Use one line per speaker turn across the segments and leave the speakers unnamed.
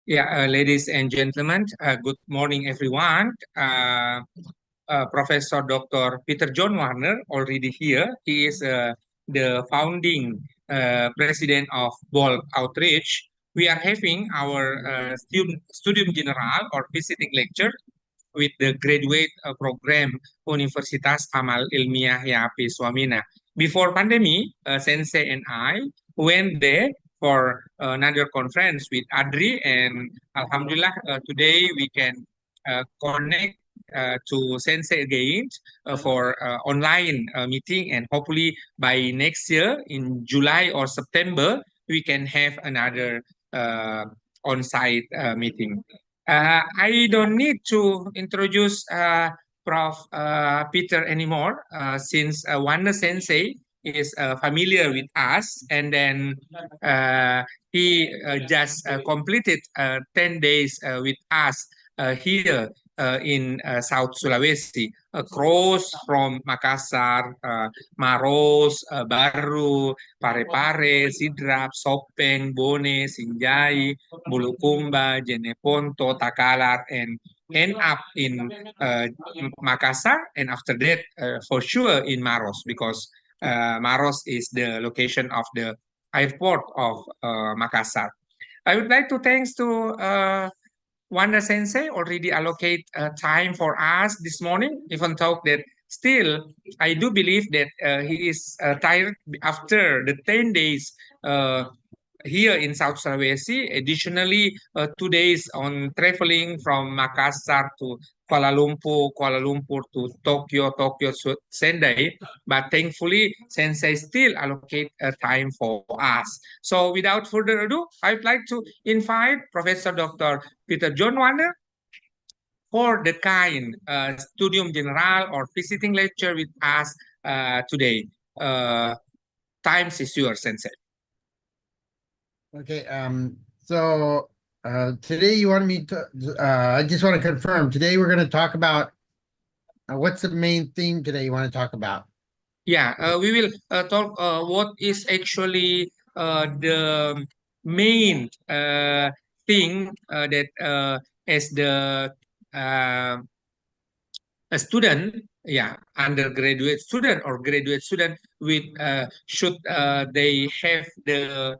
Ladies and gentlemen, good morning, everyone. Professor Dr. Peter John Warner already here. He is the founding president of Bulk Outreach. We are having our Studium Generale or visiting lecture with the graduate program Universitas Amal Ilmiah Yapi Swamina. Before pandemic, Sensei and I went there for another conference with Adri, and Alhamdulillah, today we can connect to Sensei again for online meeting, and hopefully by next year in July or September we can have another on-site meeting. I don't need to introduce Prof. Peter anymore, since Wanda Sensei is familiar with us, and then he just completed 10 days with us here in South Sulawesi, across from Makassar, Maros, Baru, Parepare, Sidrap, Sopeng, Bone, Sinjai, Bulukumba, Jeneponto, Takalar, and end up in Makassar, and after that, for sure in Maros, because Maros is the location of the airport of Makassar. I would like to thanks to Wanda Sensei already allocate time for us this morning, even though that still I do believe that he is tired after the 10 days here in South Sulawesi. Additionally, 2 days on traveling from Makassar to Kuala Lumpur to Tokyo, Sendai. But thankfully, Sensei still allocate time for us. So without further ado, I would like to invite Professor Dr. Peter John Warner for the kind Studium General or visiting lecture with us today. Times is yours, Sensei.
Okay, so today you wanted me to, I just want to confirm, today we're going to talk about, what's the main theme today you want to talk about?
Yeah, we will talk what is actually the main thing that as the uh, a student, yeah, undergraduate student or graduate student with should they have the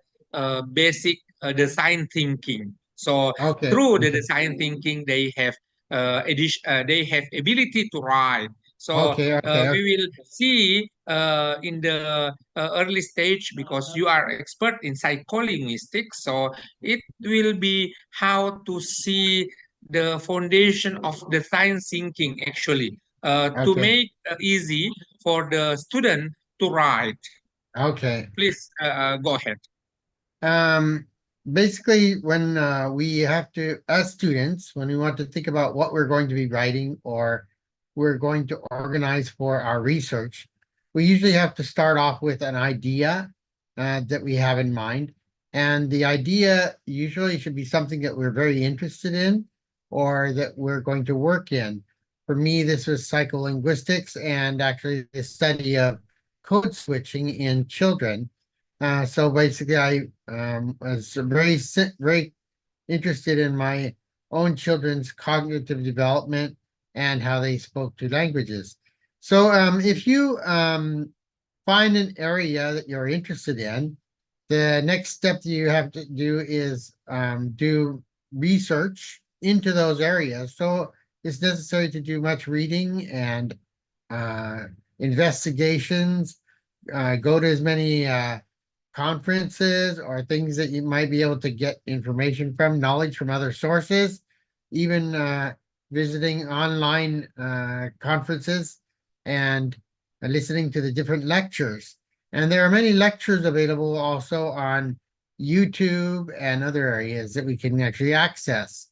basic design thinking. So
Okay,
through the design thinking, they have ability to write. So
okay.
we will see in the early stage, because you are expert in psycholinguistics. So it will be how to see the foundation of design thinking actually to
Okay,
make easy for the student to write.
okay.
Please go ahead.
Um, Basically, when we have to, as students, when we want to think about what we're going to be writing or we're going to organize for our research, we usually have to start off with an idea that we have in mind. And the idea usually should be something that we're very interested in or that we're going to work in. For me, this was psycholinguistics and actually the study of code switching in children. So basically, I was very interested in my own children's cognitive development and how they spoke two languages. So if you find an area that you're interested in, the next step that you have to do is do research into those areas. So it's necessary to do much reading and uh, investigations, go to as many conferences or things that you might be able to get information from, knowledge from other sources, even visiting online conferences and listening to the different lectures. And there are many lectures available also on YouTube and other areas that we can actually access.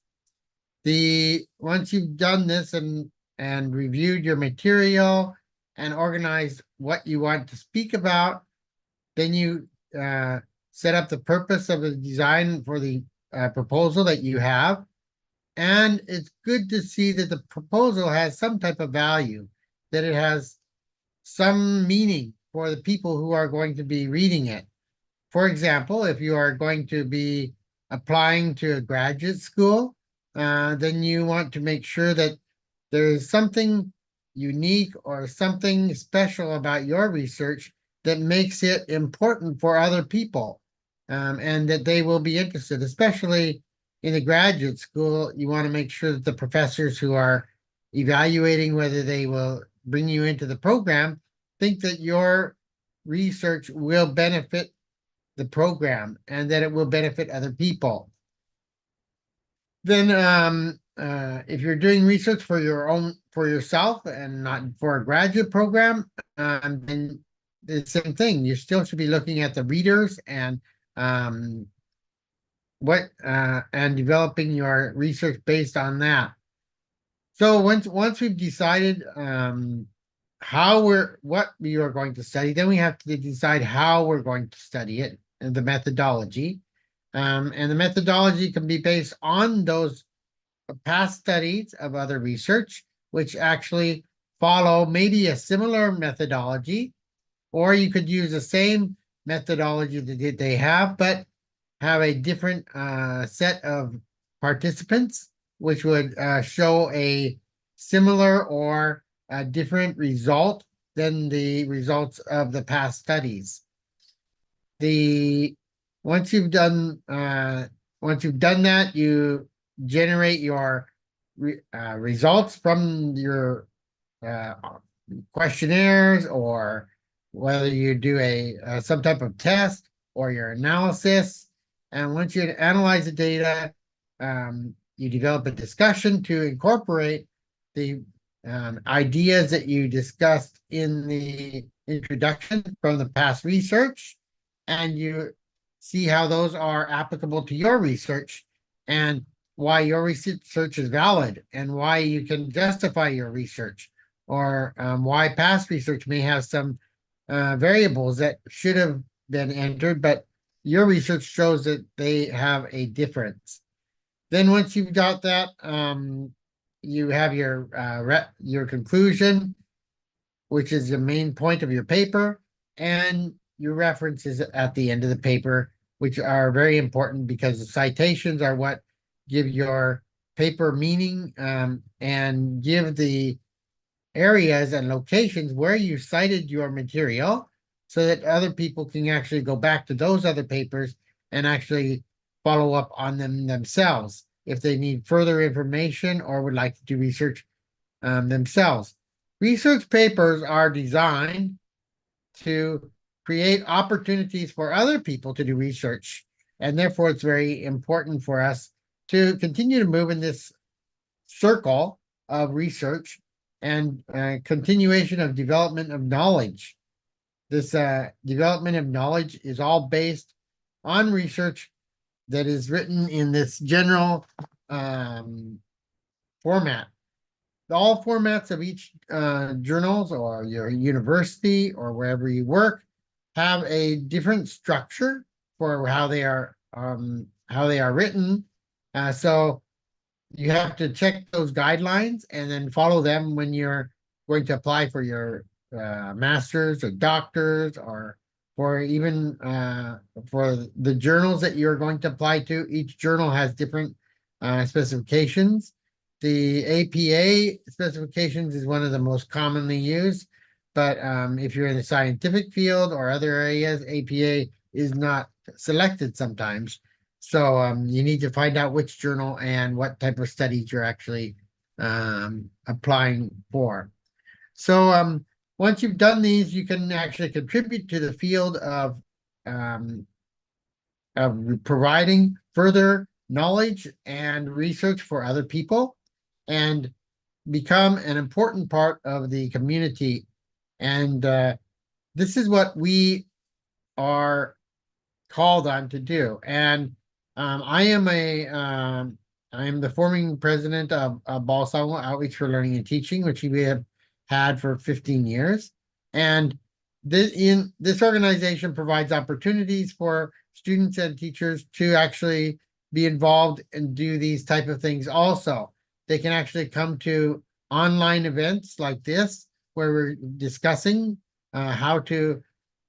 The once you've done this and reviewed your material and organized what you want to speak about, then you uh, set up the purpose of the design for the proposal that you have. And it's good to see that the proposal has some type of value, that it has some meaning for the people who are going to be reading it. For example, if you are going to be applying to a graduate school, then you want to make sure that there is something unique or something special about your research that makes it important for other people, and that they will be interested, especially in the graduate school. You want to make sure that the professors who are evaluating whether they will bring you into the program think that your research will benefit the program and that it will benefit other people. Then, if you're doing research for for yourself and not for a graduate program, then the same thing. You still should be looking at the readers and and developing your research based on that. So once we've decided what we are going to study, then we have to decide how we're going to study it and the methodology. And the methodology can be based on those past studies of other research, which actually follow maybe a similar methodology, or you could use the same methodology that they have, but have a different set of participants, which would show a similar or a different result than the results of the past studies. The once you've done that, you generate your results from your uh, questionnaires, or whether you do some type of test or your analysis. And once you analyze the data, you develop a discussion to incorporate the ideas that you discussed in the introduction from the past research, and you see how those are applicable to your research and why your research is valid and why you can justify your research, or why past research may have some variables that should have been entered, but your research shows that they have a difference. Then once you've got that, you have your conclusion, which is the main point of your paper, and your references at the end of the paper, which are very important because the citations are what give your paper meaning, and give the areas and locations where you cited your material so that other people can actually go back to those other papers and actually follow up on them themselves if they need further information or would like to do research themselves. Research papers are designed to create opportunities for other people to do research, and therefore it's very important for us to continue to move in this circle of research and continuation of development of knowledge. This development of knowledge is all based on research that is written in this general format. All formats of each journals or your university or wherever you work have a different structure for how they are written. So you have to check those guidelines and then follow them when you're going to apply for your master's or doctors, or for even for the journals that you're going to apply to. Each journal has different specifications. The APA specifications is one of the most commonly used, but if you're in the scientific field or other areas, APA is not selected sometimes. So you need to find out which journal and what type of studies you're actually applying for. So once you've done these, you can actually contribute to the field of providing further knowledge and research for other people, and become an important part of the community. And this is what we are called on to do. And I am the forming president of Balsamo Outreach for Learning and Teaching, which we have had for 15 years. And this organization provides opportunities for students and teachers to actually be involved and do these type of things also. They can actually come to online events like this, where we're discussing how to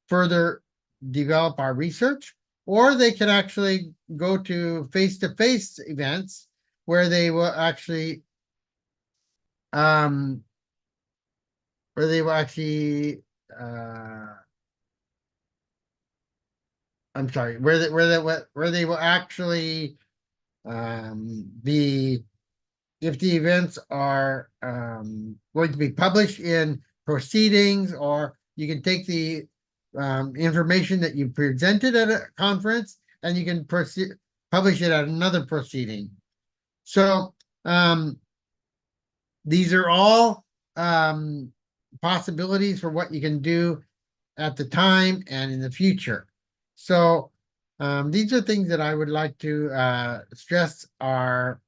further develop our research. or they can actually go to face-to-face events where they will actually um where they will actually I'm sorry, where they will actually be, if the events are going to be published in proceedings, or you can take the information that you presented at a conference and you can publish it at another proceeding. So these are all possibilities for what you can do at the time and in the future. So these are things that I would like to stress are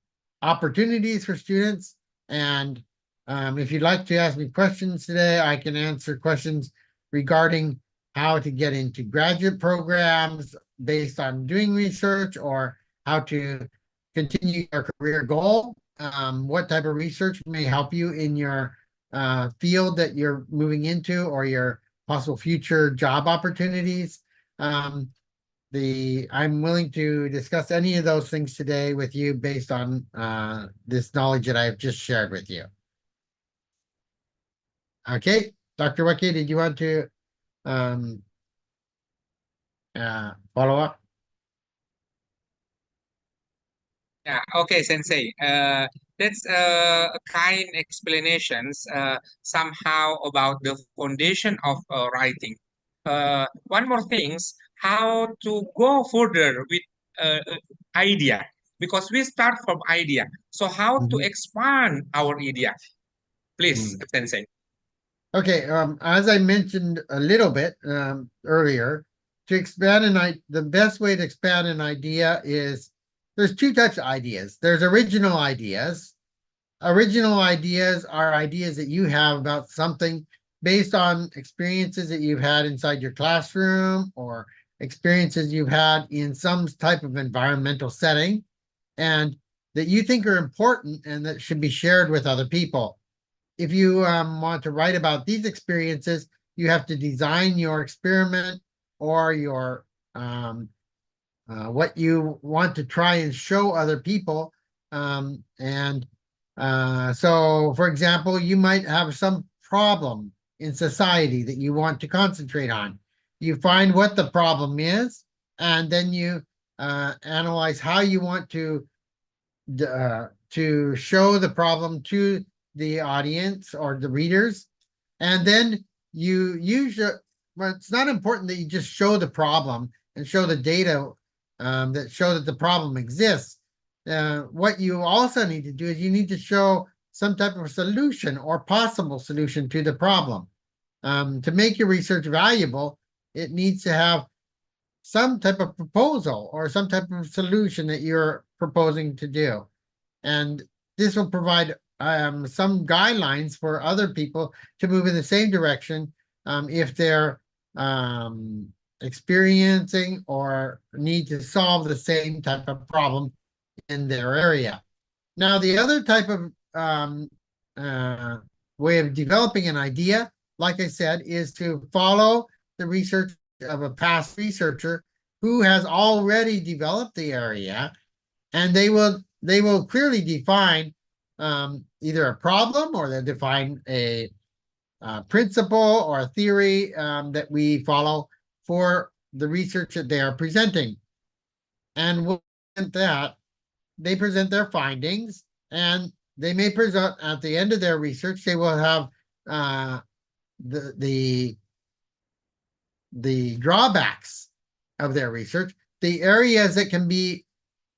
opportunities for students. And if you'd like to ask me questions today, I can answer questions regarding how to get into graduate programs based on doing research, or how to continue your career goal. What type of research may help you in your field that you're moving into, or your possible future job opportunities. Um, I'm willing to discuss any of those things today with you based on this knowledge that I've just shared with you. Okay, Dr. Weki, did you want to um, follow up?
Yeah, okay, Sensei. That's a kind explanations somehow about the foundation of writing. One more things, how to go further with idea, because we start from idea. So how to
Mhm.
expand our idea? Please,
Mm.
Sensei.
Okay, as I mentioned a little bit earlier, to expand the best way to expand an idea is, there's two types of ideas. There's original ideas. Original ideas are ideas that you have about something based on experiences that you've had inside your classroom, or experiences you've had in some type of environmental setting, and that you think are important and that should be shared with other people. If you want to write about these experiences, you have to design your experiment, or your what you want to try and show other people. And so, for example, you might have some problem in society that you want to concentrate on. You find what the problem is, and then you analyze how you want to show the problem to the audience or the readers. And then you use your, well, it's not important that you just show the problem and show the data that show that the problem exists. What you also need to do is you need to show some type of solution or possible solution to the problem. To make your research valuable, it needs to have some type of proposal or some type of solution that you're proposing to do. And this will provide some guidelines for other people to move in the same direction if they're experiencing or need to solve the same type of problem in their area. Now, the other type of uh, way of developing an idea, like I said, is to follow the research of a past researcher who has already developed the area, and they will clearly define either a problem, or they define a principle or a theory that we follow for the research that they are presenting. And we'll present that. They present their findings, and they may present at the end of their research. They will have uh, the the the drawbacks of their research, the areas that can be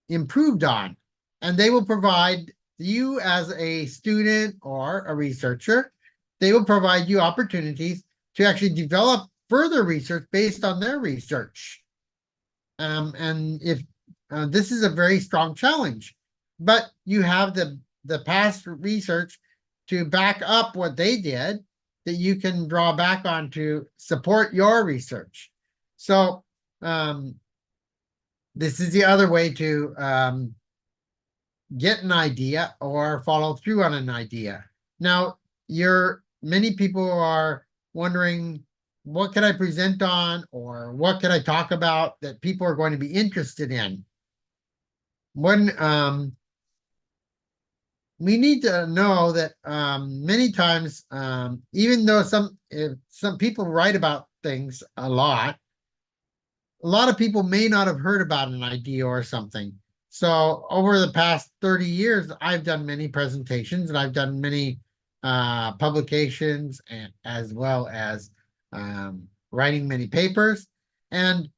improved on, and they will provide you as a student or a researcher, they will provide you opportunities to actually develop further research based on their research. And if this is a very strong challenge, but you have the past research to back up what they did, that you can draw back on to support your research. So this is the other way to get an idea or follow through on an idea. Now, many people are wondering what can I present on, or what can I talk about that people are going to be interested in? When we need to know that many times, even though some people write about things a lot of people may not have heard about an idea or something. So over the past 30 years, I've done many presentations and I've done many publications, and as well as writing many papers. And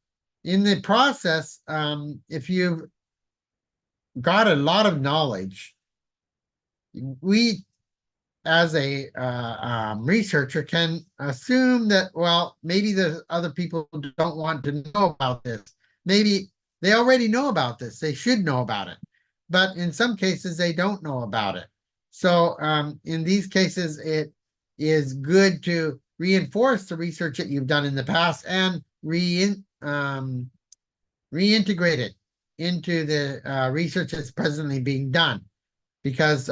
in the process, if you've got a lot of knowledge, we as a researcher can assume that, well, maybe the other people don't want to know about this. Maybe they already know about this. They should know about it. But in some cases, they don't know about it. So in these cases, it is good to reinforce the research that you've done in the past and reintegrate it into the research that's presently being done, because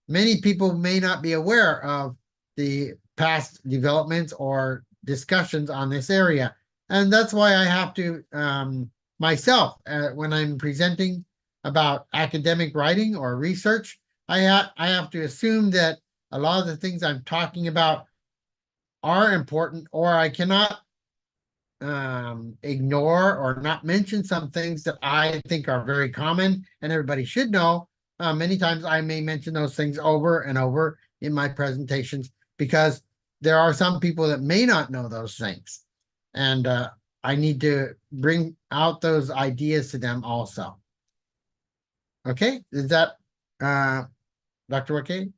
many people may not be aware of the past developments or discussions on this area. And that's why I have to, myself, when I'm presenting about academic writing or research, I have to assume that a lot of the things I'm talking about are important, or I cannot ignore or not mention some things that I think are very common and everybody should know. Many times I may mention those things over and over in my presentations because there are some people that may not know those things. And I need to bring out those ideas to them also. Okay, is that Dr. Wake?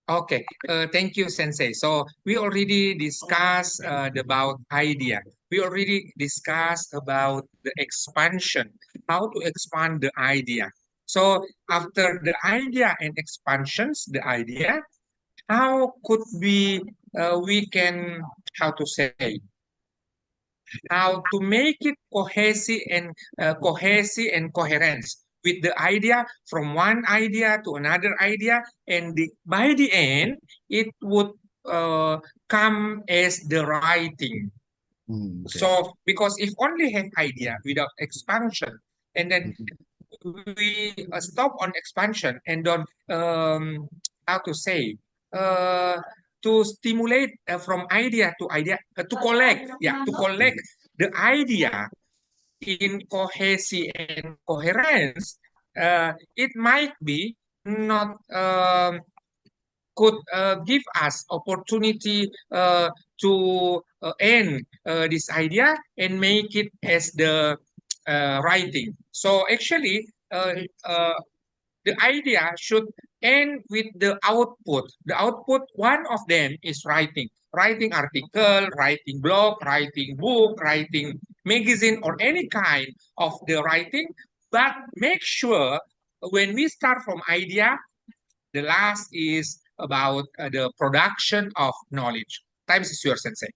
Okay, thank you, Sensei. So we already discussed about idea. We already discussed about the expansion, how to expand the idea. So after the idea and expansions, the idea, how could we can, how to say, how to make it cohesive and coherence with the idea, from one idea to another idea, and by the end it would come as the writing.
Okay.
So because if only have idea without expansion, and then we stop on expansion and don't, how to say, uh, to stimulate from idea to idea, to collect, yeah, to collect the idea in cohesive and coherence, it might be not could give us opportunity to end this idea and make it as the writing. So actually, the idea should end with the output. The output, one of them is writing. Writing article, writing blog, writing book, writing magazine, or any kind of the writing. But make sure when we start from idea, the last is about the production of knowledge. Time is yours, Sensei.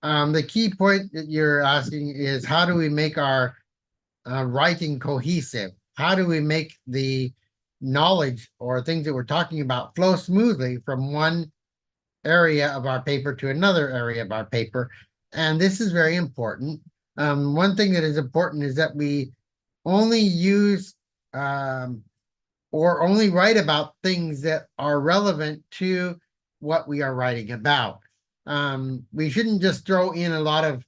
The key point that you're asking is, how do we make our writing cohesive? How do we make the knowledge or things that we're talking about flow smoothly from one area of our paper to another area of our paper? And this is very important. One thing that is important is that we only use or only write about things that are relevant to what we are writing about. We shouldn't just throw in a lot of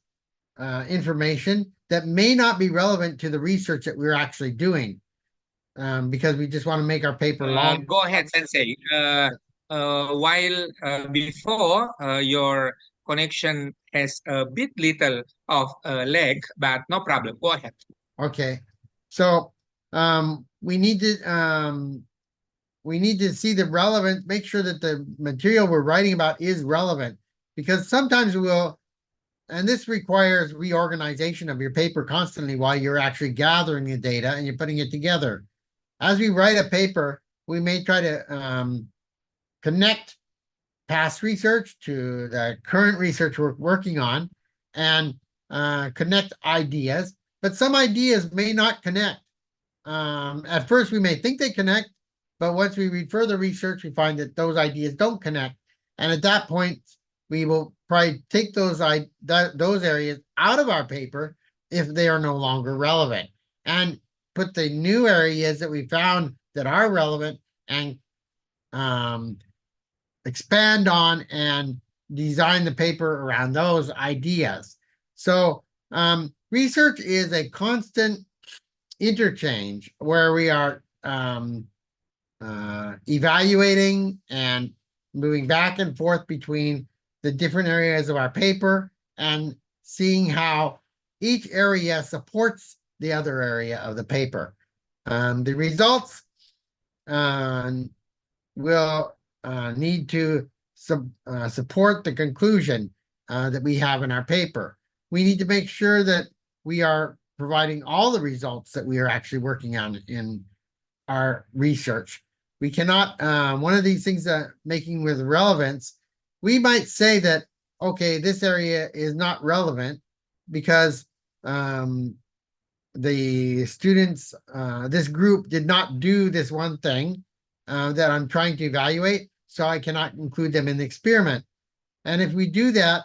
information that may not be relevant to the research that we're actually doing, because we just want to make our paper long.
Go ahead, Sensei. While before your connection has a bit little of lag, but no problem. Go ahead.
Okay, so we need to see the relevant, make sure that the material we're writing about is relevant, because sometimes we'll, and this requires reorganization of your paper constantly while you're actually gathering the data and you're putting it together. As we write a paper, we may try to connect past research to the current research we're working on, and connect ideas, but some ideas may not connect. At first, we may think they connect, but once we read further research, we find that those ideas don't connect. And at that point, we will probably take those areas out of our paper if they are no longer relevant, and put the new areas that we found that are relevant and um, expand on and design the paper around those ideas. So research is a constant interchange where we are evaluating and moving back and forth between the different areas of our paper and seeing how each area supports the other area of the paper. The results will need to support the conclusion that we have in our paper. We need to make sure that we are providing all the results that we are actually working on in our research. We cannot, one of these things that making with relevance, we might say that, okay, this area is not relevant because the students, this group did not do this one thing that I'm trying to evaluate, so I cannot include them in the experiment. And if we do that,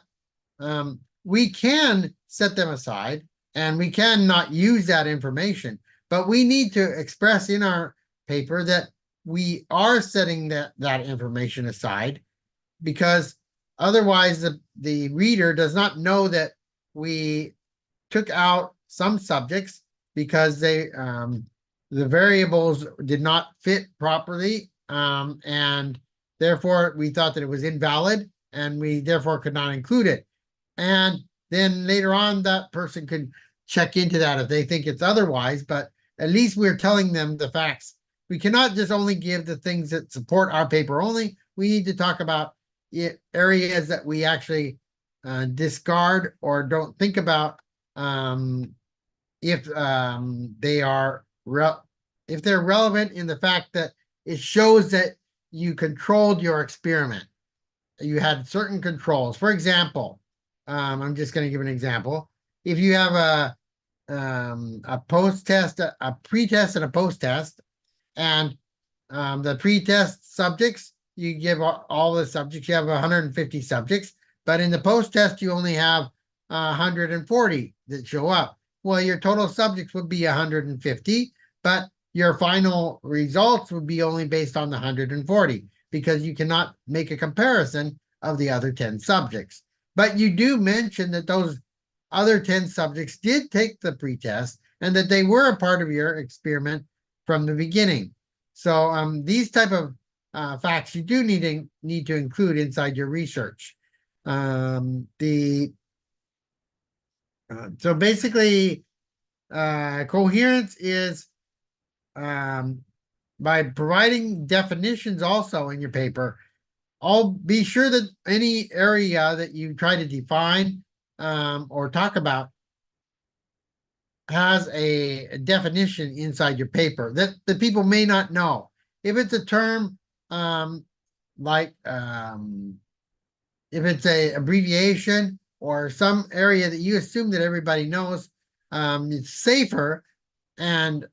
we can set them aside and we can not use that information, but we need to express in our paper that we are setting that information aside, because otherwise the reader does not know that we took out some subjects because the variables did not fit properly, and therefore we thought that it was invalid and we therefore could not include it. And then later on, that person could check into that if they think it's otherwise, but at least we're telling them the facts. We cannot just only give the things that support our paper only. We need to talk about areas that we actually discard or don't think about if they are if they're relevant in the fact that it shows that you controlled your experiment. You had certain controls. For example, I'm just going to give an example. If you have a post-test, a pre-test and a post-test, and the pre-test subjects, you give all the subjects, you have 150 subjects, but in the post-test, you only have 140 that show up. Well, your total subjects would be 150, but your final results would be only based on the 140 because you cannot make a comparison of the other 10 subjects. But you do mention that those other 10 subjects did take the pretest and that they were a part of your experiment from the beginning. So these type of facts you do need to include inside your research. So basically, coherence is by providing definitions also in your paper. I'll be sure that any area that you try to define or talk about has a definition inside your paper that the people may not know. If it's a term like if it's a abbreviation or some area that you assume that everybody knows, it's safer and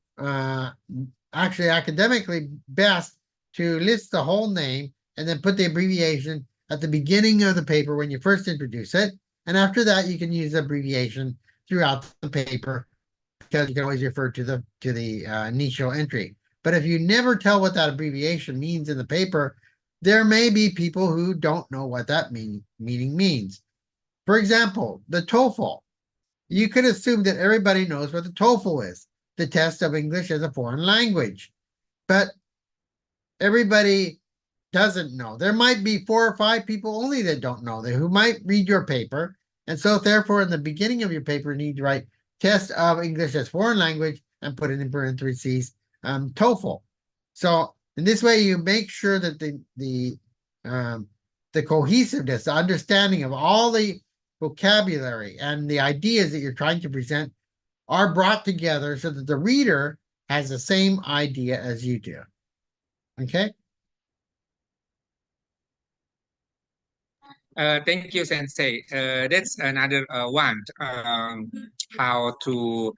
actually academically best to list the whole name and then put the abbreviation at the beginning of the paper when you first introduce it. And after that, you can use the abbreviation throughout the paper because you can always refer to the initial entry. But if you never tell what that abbreviation means in the paper, there may be people who don't know what that meaning means. For example, the TOEFL. You could assume that everybody knows what the TOEFL is, the test of English as a foreign language. But everybody doesn't know. There might be 4 or 5 people only that don't know that who might read your paper. And so therefore, in the beginning of your paper, you need to write test of English as foreign language and put it in parentheses TOEFL. So in this way, you make sure that the cohesiveness, the understanding of all the vocabulary and the ideas that you're trying to present are brought together so that the reader has the same idea as you do. Okay?
Thank you, Sensei. That's another one. How to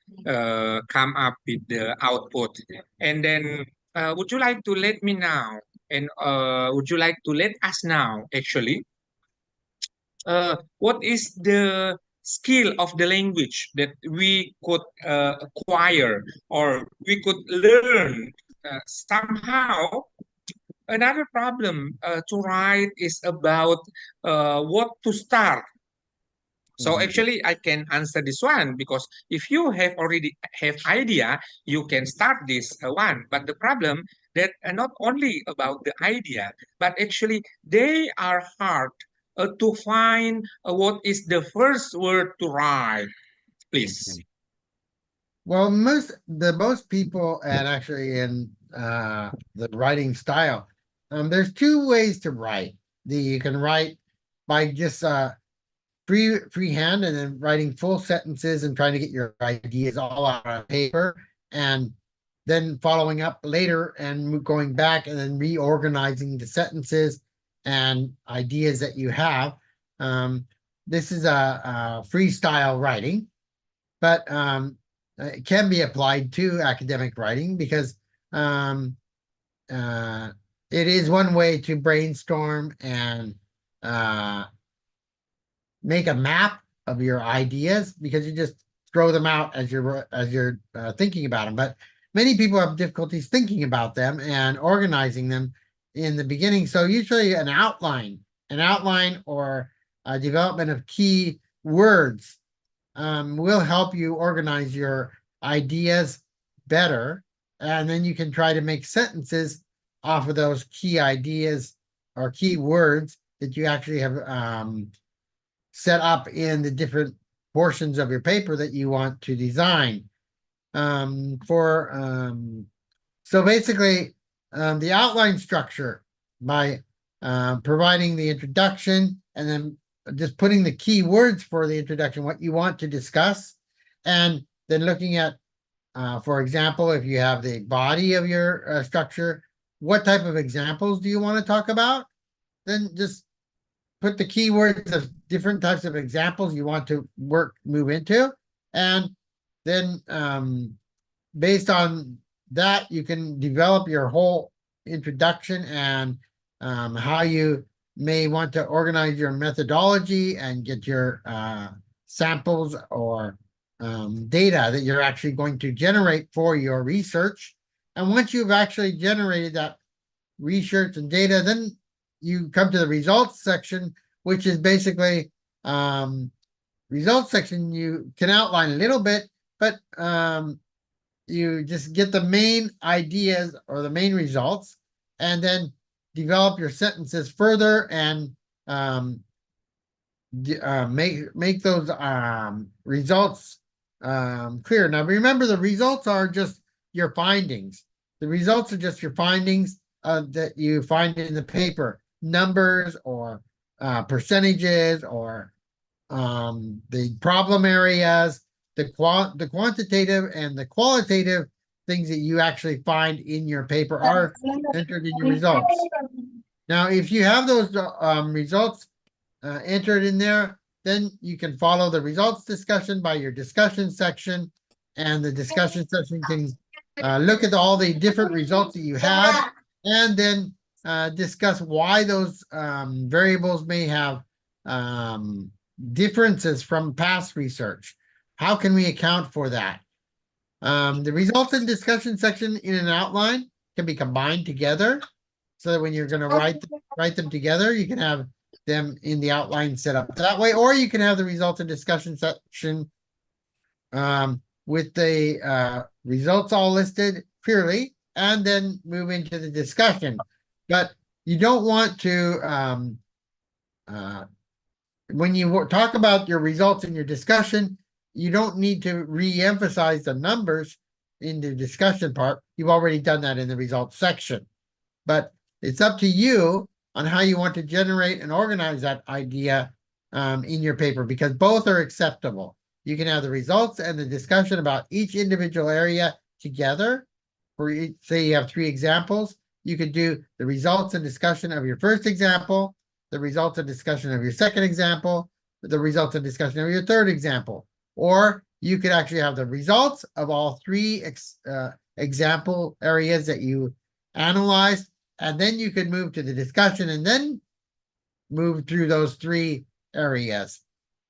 come up with the output. And then, would you like to let me now? And would you like to let us now, actually? what is the skill of the language that we could acquire or we could learn somehow. Another problem to write is about what to start. So
Mhm.
actually, I can answer this one because if you have already have idea, you can start this one. But the problem that not only about the idea, but actually they are hard to find what is the first word to write. Please.
Okay. Well, most people, and actually in the writing style, there's two ways to write. You can write by just freehand and then writing full sentences and trying to get your ideas all out on paper, and then following up later and going back and then reorganizing the sentences and ideas that you have. Um, this is a freestyle writing, but it can be applied to academic writing because um, uh, it is one way to brainstorm and uh, make a map of your ideas, because you just throw them out as you're thinking about them. But many people have difficulties thinking about them and organizing them in the beginning. So usually an outline or a development of key words will help you organize your ideas better. And then you can try to make sentences off of those key ideas or key words that you actually have set up in the different portions of your paper that you want to design. For So basically, the outline structure by providing the introduction and then just putting the key words for the introduction, what you want to discuss, and then looking at, for example, if you have the body of your structure, what type of examples do you want to talk about? Then just put the keywords of different types of examples you want to move into, and then based on that, you can develop your whole introduction and how you may want to organize your methodology and get your samples or data that you're actually going to generate for your research. And once you've actually generated that research and data, then you come to the results section, which is basically results section. You can outline a little bit, but you just get the main ideas or the main results, and then develop your sentences further and make those results clear. Now, remember, the results are just your findings. The results are just your findings that you find in the paper, numbers or percentages or the problem areas, the quantitative and the qualitative things that you actually find in your paper are entered in your results. Now, if you have those results entered in there, then you can follow the results discussion by your discussion section, and the discussion section can look at all the different results that you had, and then discuss why those variables may have differences from past research. How can we account for that? The results and discussion section in an outline can be combined together, so that when you're going to write them together, you can have them in the outline set up that way, or you can have the results and discussion section with the results all listed clearly, and then move into the discussion. But you don't want to when you talk about your results in your discussion, you don't need to re-emphasize the numbers in the discussion part. You've already done that in the results section. But it's up to you on how you want to generate and organize that idea in your paper, because both are acceptable. You can have the results and the discussion about each individual area together. For each, say you have 3 examples, you could do the results and discussion of your first example, the results and discussion of your second example, the results and discussion of your third example. Or you could actually have the results of all 3 example areas that you analyzed, and then you could move to the discussion and then move through those 3 areas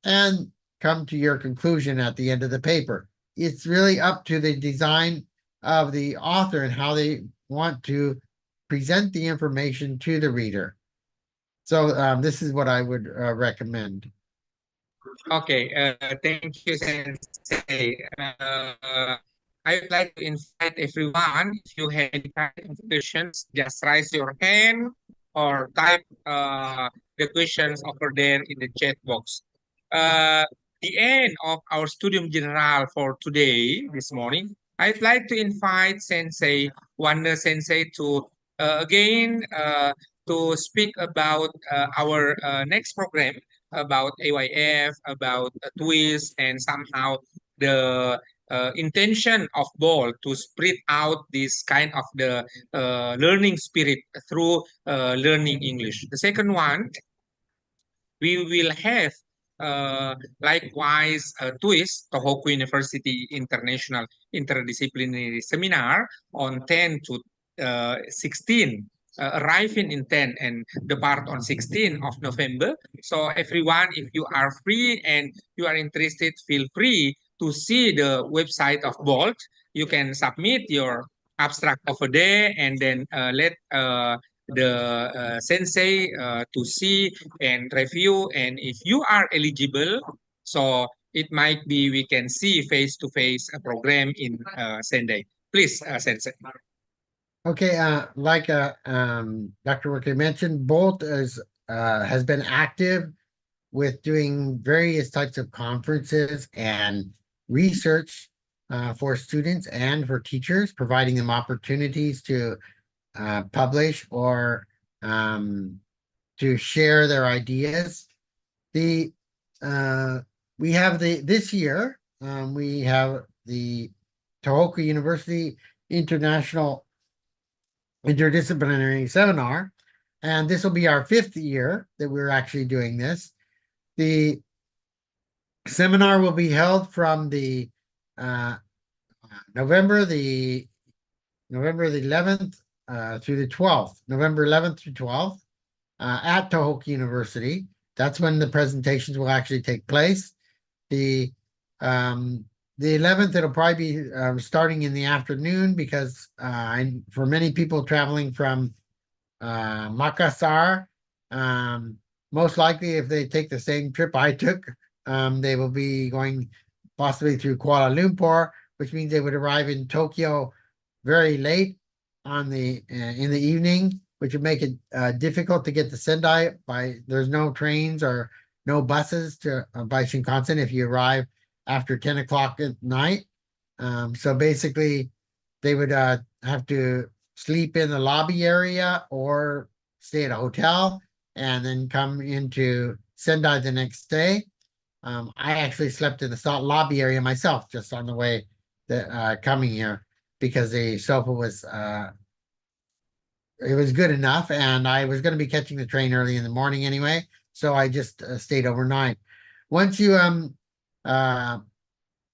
and come to your conclusion at the end of the paper. It's really up to the design of the author and how they want to present the information to the reader. So this is what I would recommend.
Okay, thank you, Sensei. I would like to invite everyone, if you have any kind of questions, just raise your hand or type the questions over there in the chat box. The end of our Studium General for today, this morning, I'd like to invite Sensei, Wanda Sensei, to again to speak about our next program about AYF, about TUIIS, and somehow the intention of Ball to spread out this kind of the learning spirit through learning English. The second one, we will have likewise TUIIS, Tohoku University International Interdisciplinary Seminar on 10 to 16, arriving in 10 and depart on 16 of November. So everyone, if you are free and you are interested, feel free to see the website of Bolt. You can submit your abstract over there and then let the sensei to see and review. And if you are eligible, so it might be we can see face-to-face program in Sendai. Please, Sensei.
Okay, like Dr. Workey mentioned, Bolt has been active with doing various types of conferences and research for students and for teachers, providing them opportunities to publish or to share their ideas. The we have this year we have the Tohoku University International Interdisciplinary Seminar, and this will be our 5th year that we're actually doing this. The seminar will be held from the uh, November the 11th through the 12th, November 11th through 12th, at Tohoku University. That's when the presentations will actually take place. The 11th, it'll probably be starting in the afternoon because for many people traveling from Makassar, most likely if they take the same trip I took, they will be going possibly through Kuala Lumpur, which means they would arrive in Tokyo very late on in the evening, which would make it difficult to get to Sendai there's no trains or no buses by Shinkansen if you arrive after 10 o'clock at night. So basically they would have to sleep in the lobby area or stay at a hotel and then come into Sendai the next day. I actually slept in the lobby area myself just on the way coming here because the sofa was it was good enough, and I was going to be catching the train early in the morning anyway, so I just stayed overnight. Once you there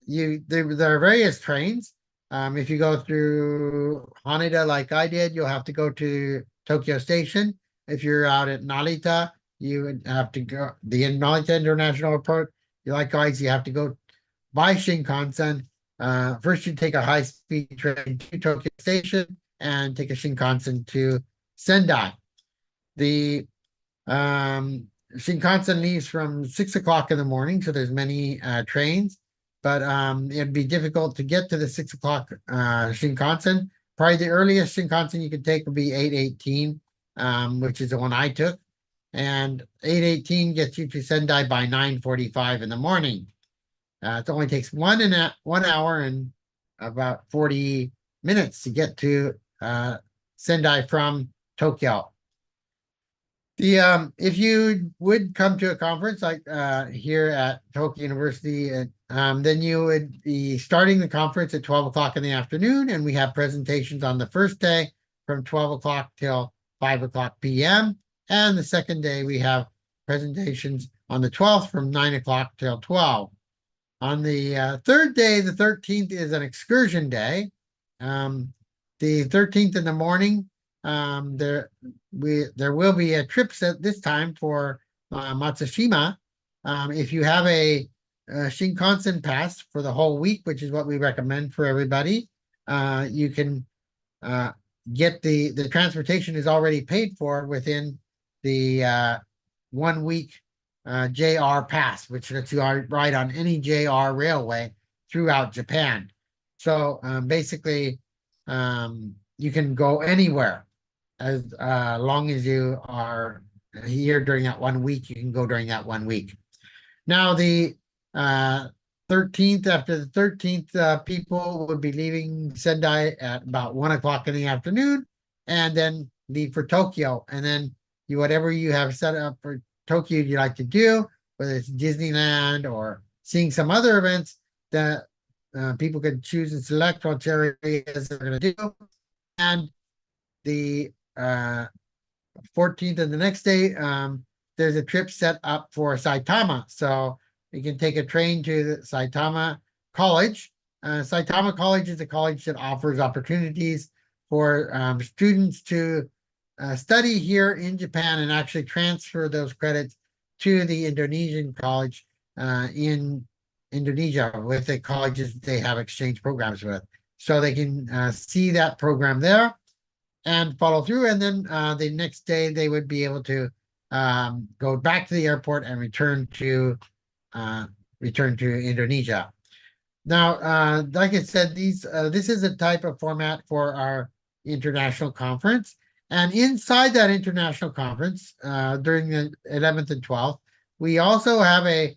are various trains. If you go through Haneda like I did, you'll have to go to Tokyo Station. If you're out at Narita, you would have to go the Narita International Airport. Likewise, you have to go by Shinkansen. First, you take a high-speed train to Tokyo Station and take a Shinkansen to Sendai. The Shinkansen leaves from 6 o'clock in the morning, so there's many trains, but it'd be difficult to get to the 6 o'clock Shinkansen. Probably the earliest Shinkansen you could take would be 8:18, which is the one I took, and 8:18 gets you to Sendai by 9:45 in the morning. It only takes 1 hour and about 40 minutes to get to Sendai from Tokyo. If you would come to a conference like here at Tohoku University, then you would be starting the conference at 12 o'clock in the afternoon, and we have presentations on the first day from 12 o'clock till 5 o'clock p.m. And the second day we have presentations on the 12th from 9 o'clock till 12. On the third day, the 13th, is an excursion day. The 13th in the morning, there will be a trip set this time for Matsushima, If you have a, Shinkansen pass for the whole week, which is what we recommend for everybody, you can get the transportation is already paid for within the 1 week JR pass, which lets you ride on any JR railway throughout Japan. So basically, you can go anywhere as long as you are here during that 1 week. You can go during that 1 week. Now the 13th, after the 13th, people would be leaving Sendai at about 1 o'clock in the afternoon, and then leave for Tokyo. And then whatever you have set up for Tokyo you like to do, whether it's Disneyland or seeing some other events that people can choose and select what areas they're going to do. And the 14th and the next day, there's a trip set up for Saitama. So you can take a train to the Saitama College. Saitama College is a college that offers opportunities for students to study here in Japan and actually transfer those credits to the Indonesian college in Indonesia with the colleges they have exchange programs with. So they can see that program there and follow through. And then the next day they would be able to go back to the airport and return to Indonesia. Now, like I said, this is a type of format for our international conference. And inside that international conference, during the 11th and 12th, we also have a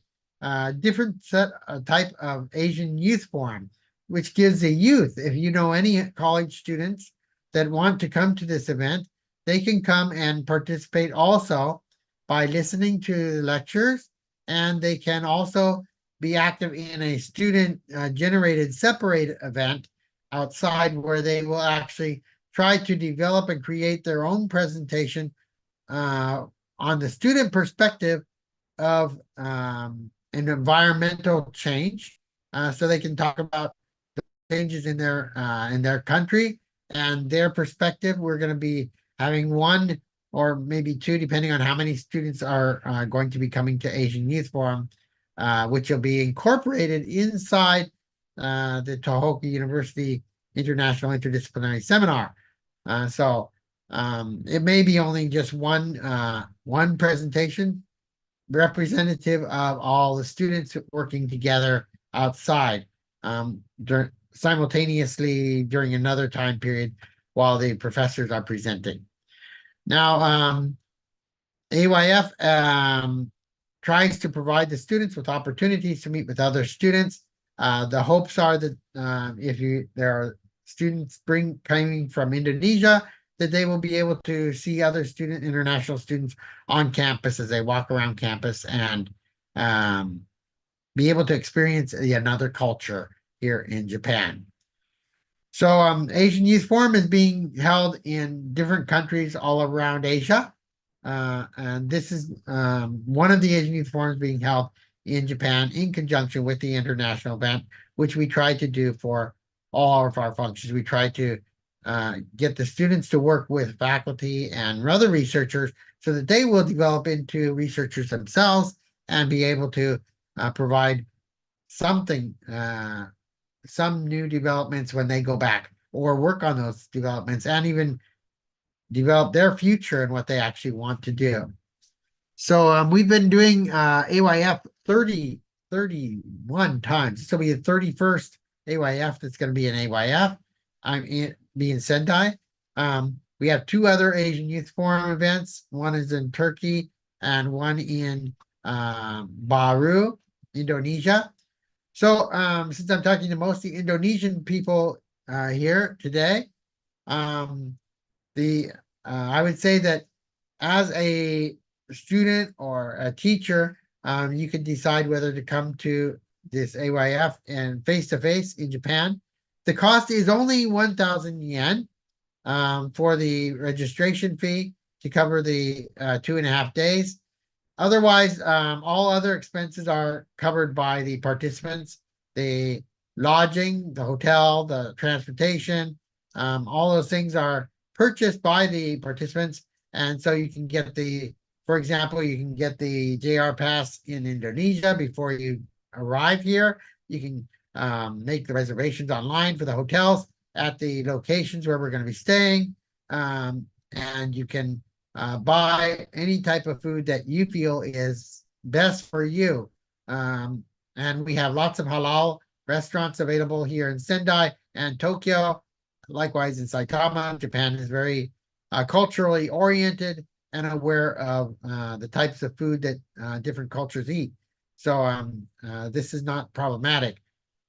different type of Asian Youth Forum, which gives the youth, if you know any college students that want to come to this event, they can come and participate also by listening to lectures, and they can also be active in a student generated separate event outside where they will actually try to develop and create their own presentation on the student perspective of an environmental change. So they can talk about changes in their country and their perspective. We're going to be having one or maybe two, depending on how many students are going to be coming to Asian Youth Forum, which will be incorporated inside the Tohoku University International Interdisciplinary Seminar. So it may be only just one presentation representative of all the students working together outside simultaneously during another time period while the professors are presenting. Now, AYF tries to provide the students with opportunities to meet with other students. The hopes are that if there are students coming from Indonesia, that they will be able to see other international students on campus as they walk around campus and be able to experience another culture here in Japan. So Asian Youth Forum is being held in different countries all around Asia. And this is one of the Asian Youth Forums being held in Japan in conjunction with the international event, which we try to do for all of our functions. We try to get the students to work with faculty and other researchers so that they will develop into researchers themselves and be able to provide something, some new developments when they go back or work on those developments and even develop their future and what they actually want to do. So we've been doing AYF 31 times. This will be the 31st AYF that's going to be an AYF. Be in Sendai. We have two other Asian Youth Forum events. One is in Turkey and one in Baru, Indonesia. So since I'm talking to mostly Indonesian people here today, I would say that as a student or a teacher, you can decide whether to come to this AYF and face-to-face in Japan. The cost is only 1,000 yen for the registration fee to cover the 2.5 days. Otherwise, all other expenses are covered by the participants. The lodging, the hotel, the transportation, all those things are purchased by the participants. And so you can get the For example, you can get the JR pass in Indonesia before you arrive here. You can make the reservations online for the hotels at the locations where we're going to be staying. And you can buy any type of food that you feel is best for you. Um, and we have lots of halal restaurants available here in Sendai and Tokyo. Likewise in Saitama. Japan is very culturally oriented and aware of the types of food that different cultures eat. So this is not problematic.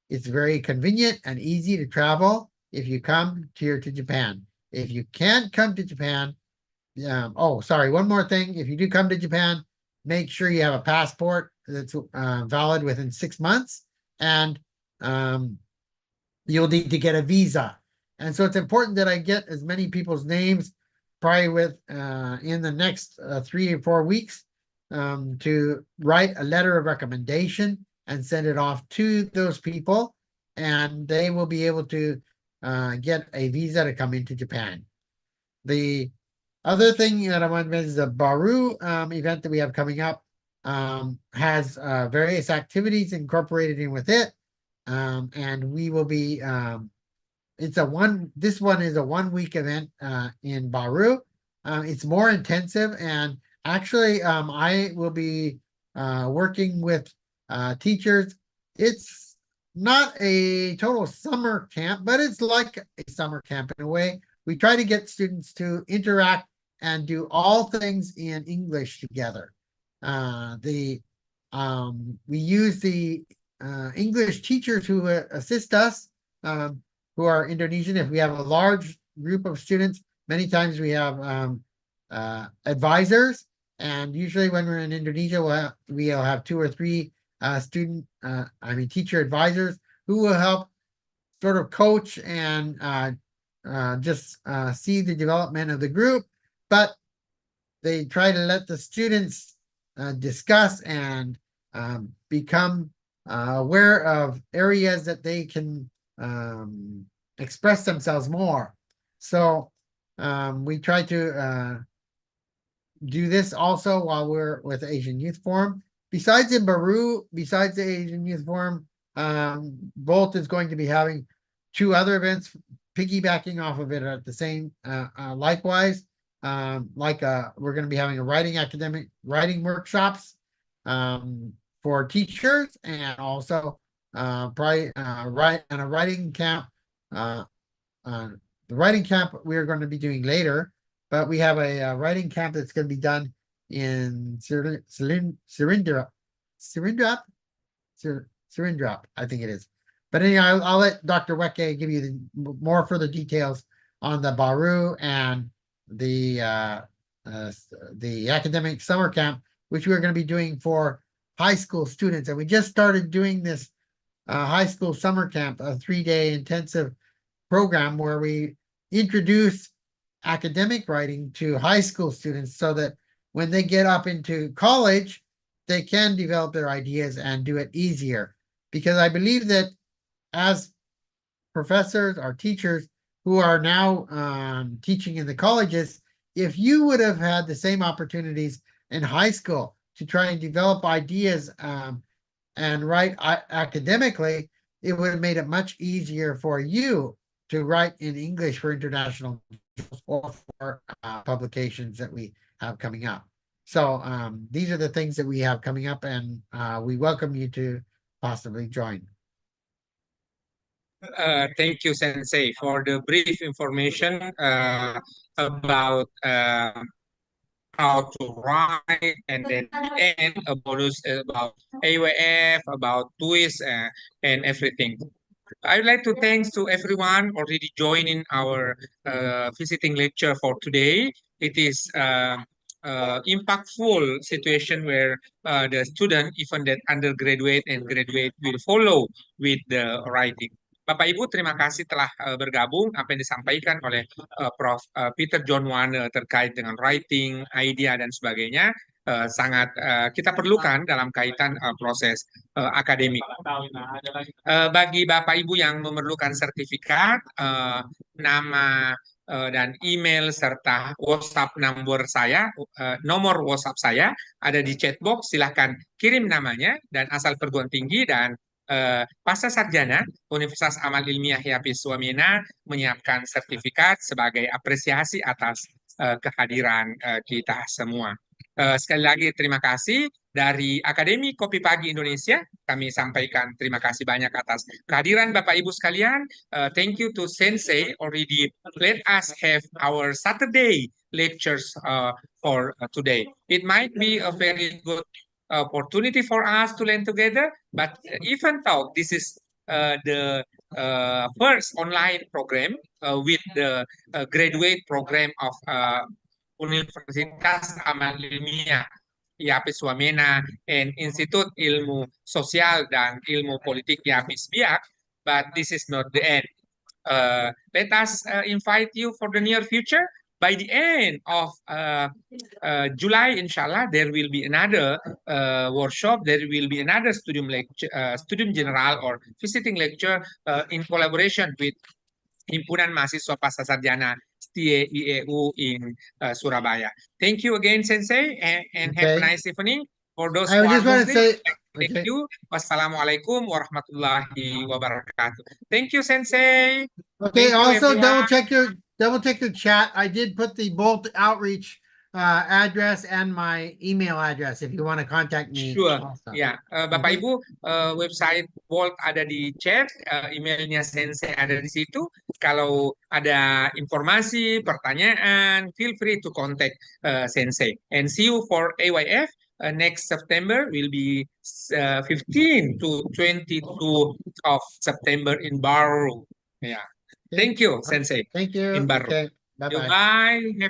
It's very convenient and easy to travel if you come here to Japan. If you can't come to Japan, oh, sorry, one more thing. If you do come to Japan, make sure you have a passport that's valid within 6 months, and um, you'll need to get a visa. And so it's important that I get as many people's names probably with in the next 3 or 4 weeks to write a letter of recommendation and send it off to those people, and they will be able to get a visa to come into Japan. The other thing that I want to mention is the Baru event that we have coming up has various activities incorporated in with it. And we will be this one is a 1 week event in Baru. It's more intensive, and actually I will be working with teachers. It's not a total summer camp, but it's like a summer camp in a way. We try to get students to interact and do all things in English together. The We use the English teachers who assist us, who are Indonesian. If we have a large group of students, many times we have advisors, and usually when we're in Indonesia, we'll have 2 or 3 teacher advisors who will help sort of coach and just see the development of the group, but they try to let the students discuss and become aware of areas that they can express themselves more. So we try to do this also while we're with the Asian Youth Forum. Besides in Baru, besides the Asian Youth Forum, Bolt is going to be having 2 other events piggybacking off of it at the same likewise. We're going to be having a academic writing workshops for teachers, and also probably a writing camp. The writing camp we're going to be doing later, but we have a writing camp that's going to be done in Serindrap, I think it is. But anyway, I'll let Dr. Weke give you more further details on the Baru and the academic summer camp, which we're going to be doing for high school students. And we just started doing this high school summer camp, a 3-day intensive program where we introduce academic writing to high school students so that when they get up into college, they can develop their ideas and do it easier. Because I believe that as professors or teachers who are now teaching in the colleges, if you would have had the same opportunities in high school to try and develop ideas and write academically, it would have made it much easier for you to write in English for international or for publications that we have coming up. So these are the things that we have coming up, and we welcome you to possibly join.
Thank you, Sensei, for the brief information about how to write, and then at the end, a bonus about AWF, about TUIIS, and everything. I'd like to thanks to everyone already joining our visiting lecture for today. It is impactful situation where the student, even that undergraduate and graduate, will follow with the writing. Bapak Ibu, terima kasih telah bergabung. Apa yang disampaikan oleh Prof. Peter John Warner terkait dengan writing, idea, dan sebagainya sangat kita perlukan dalam kaitan proses akademik. Bagi Bapak Ibu yang memerlukan sertifikat, nama dan email serta WhatsApp nomor WhatsApp saya ada di chat box. Silahkan kirim namanya dan asal perguruan tinggi dan Pasca Sarjana Universitas Amal Ilmiah Yapis Wamena menyiapkan sertifikat sebagai apresiasi atas kehadiran kita semua. Sekali lagi terima kasih dari Akademi Kopi Pagi Indonesia. Kami sampaikan terima kasih banyak atas kehadiran Bapak Ibu sekalian. Thank you to Sensei already let us have our Saturday lectures for today. It might be a very good opportunity for us to learn together, but even though this is the first online program with the graduate program of Universitas Amal Ilmiah Yapis Wamena and Institut Ilmu Sosial dan Ilmu Politik Yapis Biak, but this is not the end. Let us invite you for the near future. By the end of July, inshallah, there will be another workshop. There will be another studium lecture, studium general or visiting lecture in collaboration with Himpunan Mahasiswa Pasca Sarjana TUIIS in Surabaya. Thank you again, Sensei, and have a nice evening. For those
I
who are
just want to
Muslim,
say,
thank
okay.
you. Wassalamualaikum warahmatullahi wabarakatuh. Thank you, Sensei.
Okay,
Thank you,
also
everyone.
double check your chat. I did put the Bolt Outreach address and my email address if you want to contact me.
Sure.
Also.
Ya, Bapak
Okay.
Ibu, website Bolt ada di chat, emailnya Sensei ada di situ. Kalau ada informasi, pertanyaan, feel free to contact Sensei. And see you for AYF. Next September will be 15 to 22 of September in Baru. Yeah.
Okay.
Thank you, Sensei.
Thank you.
In Baru.
Okay. Bye-bye.
Bye. Have